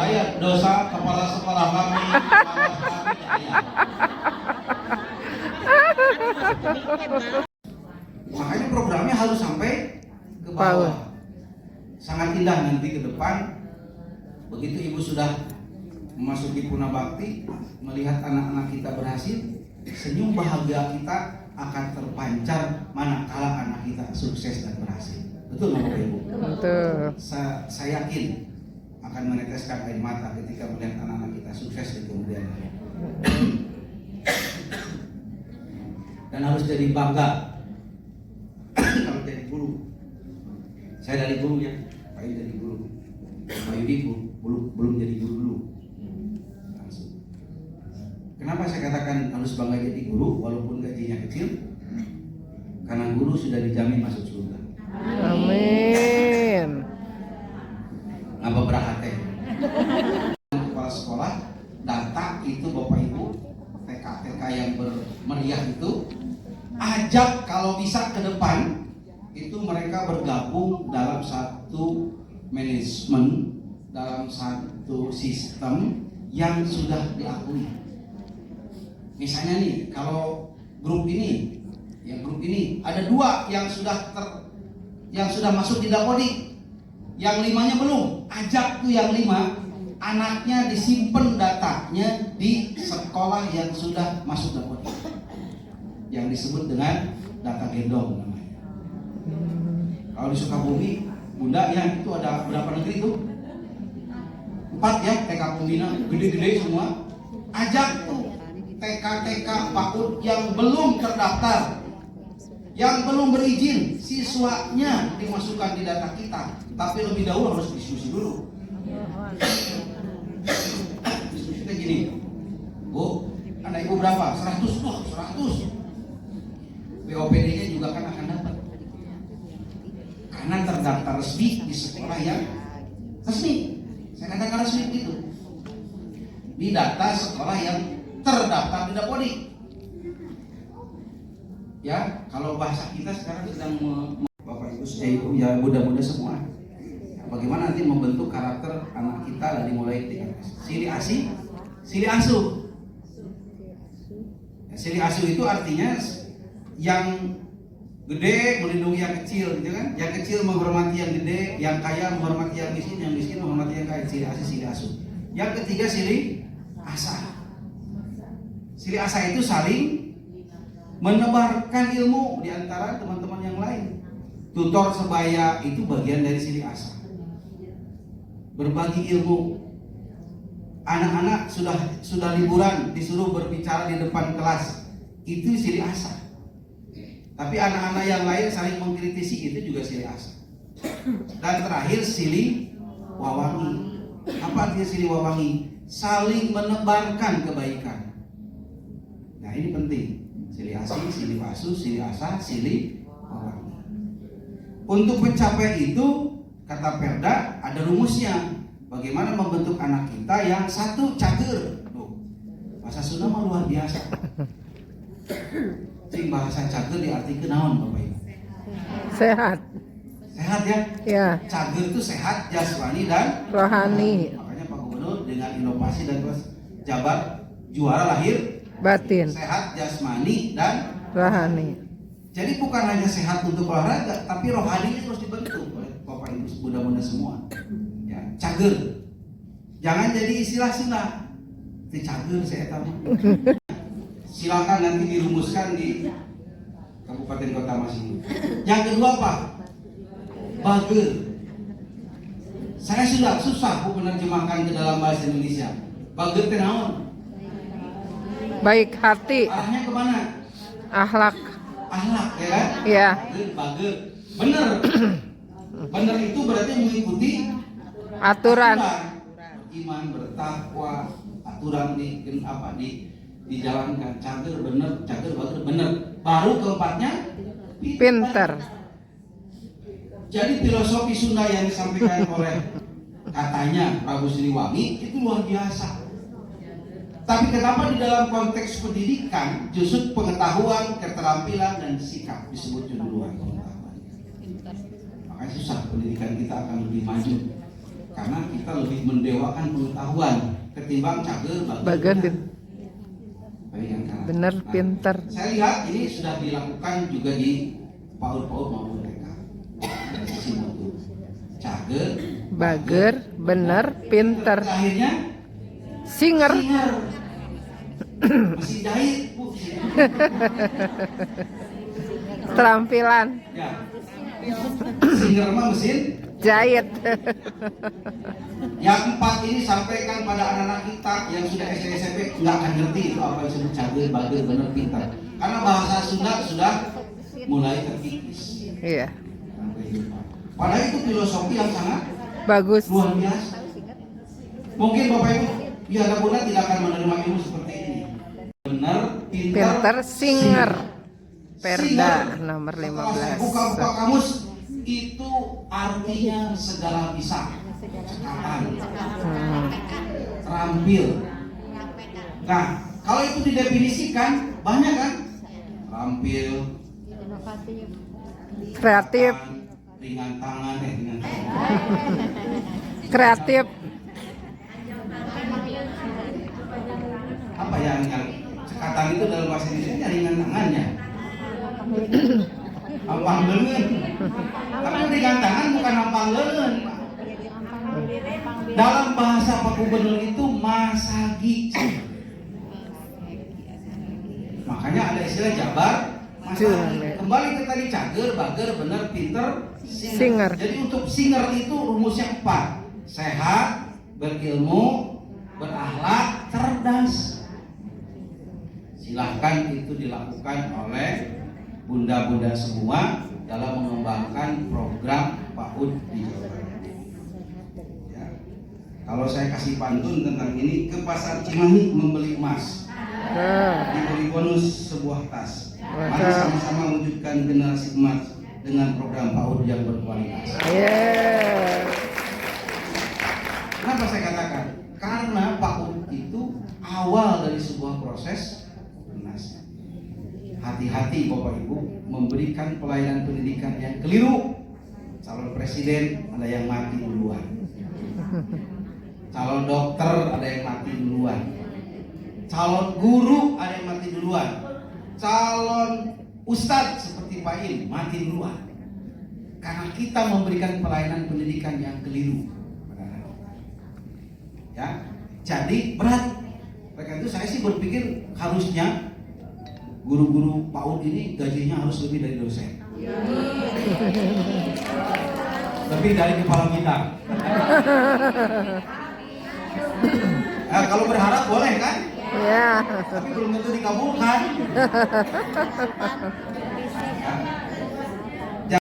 Aya dosa kepala sekolah kami. Makanya programnya harus sampai ke bawah. Sangat indah nanti ke depan. Begitu ibu sudah memasuki Puna Bakti, melihat anak-anak kita berhasil, senyum bahagia kita akan terpancar manakala anak kita sukses dan berhasil. Betul nggak Bapak Ibu? Betul. Saya yakin akan meneteskan air mata ketika melihat anak-anak kita sukses di kemudian hari. Dan harus jadi bangga kalau jadi guru. Saya dari guru ya, Pak Yudi jadi guru, Pak Yudi belum jadi guru dulu. Kenapa saya katakan harus bangga jadi guru walaupun gajinya kecil? Karena guru sudah dijamin masuk surga. Amin. Ngapa berhati? Kepala sekolah data itu Bapak Ibu, TK yang bermeriah itu, ajak kalau bisa ke depan itu mereka bergabung dalam satu manajemen, dalam satu sistem yang sudah diakui. Misalnya nih, kalau grup ini ada 2 yang sudah masuk di Dapodi, yang 5-nya belum. Ajak tuh yang 5, anaknya disimpan datanya di sekolah yang sudah masuk Dapodi, yang disebut dengan data gendong namanya. Kalau di Sukabumi, Bunda ya itu ada berapa negeri tuh? 4 ya, TK Pembina, gede-gede semua. Ajak tuh TK PAUD yang belum terdaftar, yang belum berizin, siswanya dimasukkan di data kita. Tapi lebih dahulu harus diskusi dulu. Diskusinya gini, Bu, anak ibu berapa? 100 tuh, 100. BOPD-nya juga kan akan dapat. Karena terdaftar resmi di sekolah yang resmi. Saya katakan resmi itu. Di data sekolah yang terdaftar di Dapodi. Ya, kalau bahasa kita sekarang sedang Bapak Ibu ya muda-muda semua. Bagaimana nanti membentuk karakter anak kita dari mulai Sili Asi, Sili Asuh. Ya, Sili Asuh itu artinya yang gede melindungi yang kecil, gitu kan? Yang kecil menghormati yang gede, yang kaya menghormati yang miskin menghormati yang kaya. Sili Asi, Sili Asuh. Yang ketiga Sili Asa. Sili Asa itu saling menebarkan ilmu di antara teman-teman yang lain. Tutor sebaya itu bagian dari Sili Asa. Berbagi ilmu. Anak-anak sudah liburan disuruh berbicara di depan kelas. Itu Sili Asa. Tapi anak-anak yang lain saling mengkritisi, itu juga Sili Asa. Dan terakhir Sili Wawangi. Apa artinya Sili Wawangi? Saling menebarkan kebaikan. Nah ini penting. Sili Asi, Sili Asuh, Sili Asa, Sili Wawangi. Untuk mencapai itu, kata Perda, ada rumusnya. Bagaimana membentuk anak kita yang satu cager. Bahasa Sunda mah luar biasa. Cing bahasa cager diartikan naon Bapak Ibu? Sehat. Sehat ya? Ya. Cager itu sehat jasmani dan rohani. Makanya Pak Gubernur dengan inovasi dan jabat juara lahir Batin. sehat jasmani dan rohani. Jadi bukan hanya sehat untuk olahraga, tapi rohaninya terus dibentuk oleh Bapak Ibu muda-muda semua. Ya, cager. Jangan jadi istilah Sunda. Ti cager saya tahu. Silakan nanti dirumuskan di Kabupaten Kota masing-masing. Yang kedua Pak, bager. Saya sudah susah Bu menerjemahkan ke dalam bahasa Indonesia. Bager teh naon? Baik hati. Arahnya kemana? Akhlak. Akhlak ya kan? Ya. Bager. Bener. Bener itu berarti mengikuti Aturan. Iman, bertakwa, aturan dijalankan. Cager bener, cager bager bener. Baru keempatnya Pinter. Jadi filosofi Sunda yang disampaikan oleh katanya Prabu Siliwangi itu luar biasa. Tapi kenapa di dalam konteks pendidikan justru pengetahuan, keterampilan dan sikap disebut duluan pengetahuan. Makanya susah pendidikan kita akan lebih maju karena kita lebih mendewakan pengetahuan ketimbang cager Bagan bagian kanan. bener pinter. Saya lihat ini sudah dilakukan juga di PAUD maupun TK. Dari sisi mutu. Cager, Bager bener pinter. akhirnya Singer. Masih jahit, Bu. Keterampilan Ya. Singer mah mesin. jahit. Yang 4 ini sampaikan pada anak-anak kita yang sudah SD SMP nggak akan ngerti itu apa yang disebut cager, bager, bener, pintar. Karena bahasa Sunda sudah mulai terkikis. Iya, Padahal itu filosofi yang sangat bagus. luar biasa. Mungkin Bapak Ibu, ya anak muda tidak akan menerima ilmu seperti ini. Benar, Pinter singer. Perda Singer. nomor Setelah saya 15. buka kamus, itu artinya segala bisa, cekatan, terampil. Nah, kalau itu didefinisikan banyak kan? Terampil, Kreatif, ringan tangan, ringan tangan. kreatif. Apa yang cekatan itu dalam bahasa Indonesia ringan tangannya? Ampang leungeun. Tapi ringan tangan bukan ampang leungeun. Dalam bahasa Pak Gubernur itu masagi. Makanya ada istilah jabar masagi. Kembali ke tadi cager, bager, bener, pinter, Singer. Jadi untuk singer itu rumusnya 4. Sehat, berilmu, berakhlak, cerdas. Silahkan itu dilakukan oleh bunda-bunda semua dalam mengembangkan program PAUD di Jawa Barat. Ya. Kalau saya kasih pantun tentang ini, ke pasar Cimahi membeli emas, diberi bonus sebuah tas. Mari sama-sama wujudkan generasi emas dengan program PAUD yang berkualitas. Kenapa saya katakan? Karena PAUD itu awal dari sebuah proses donasi. Hati-hati Bapak Ibu memberikan pelayanan pendidikan yang keliru. Calon presiden ada yang mati duluan. Calon dokter ada yang mati duluan. Calon guru ada yang mati duluan. Calon ustadz seperti Pak Im mati duluan. Karena kita memberikan pelayanan pendidikan yang keliru. Ya, jadi berat. Oleh itu saya sih berpikir harusnya guru-guru PAUD ini gajinya harus lebih dari dosen. Lebih dari kepala bidang. Nah, kalau berharap boleh kan? Ya. Tapi belum tentu dikabulkan. Ya.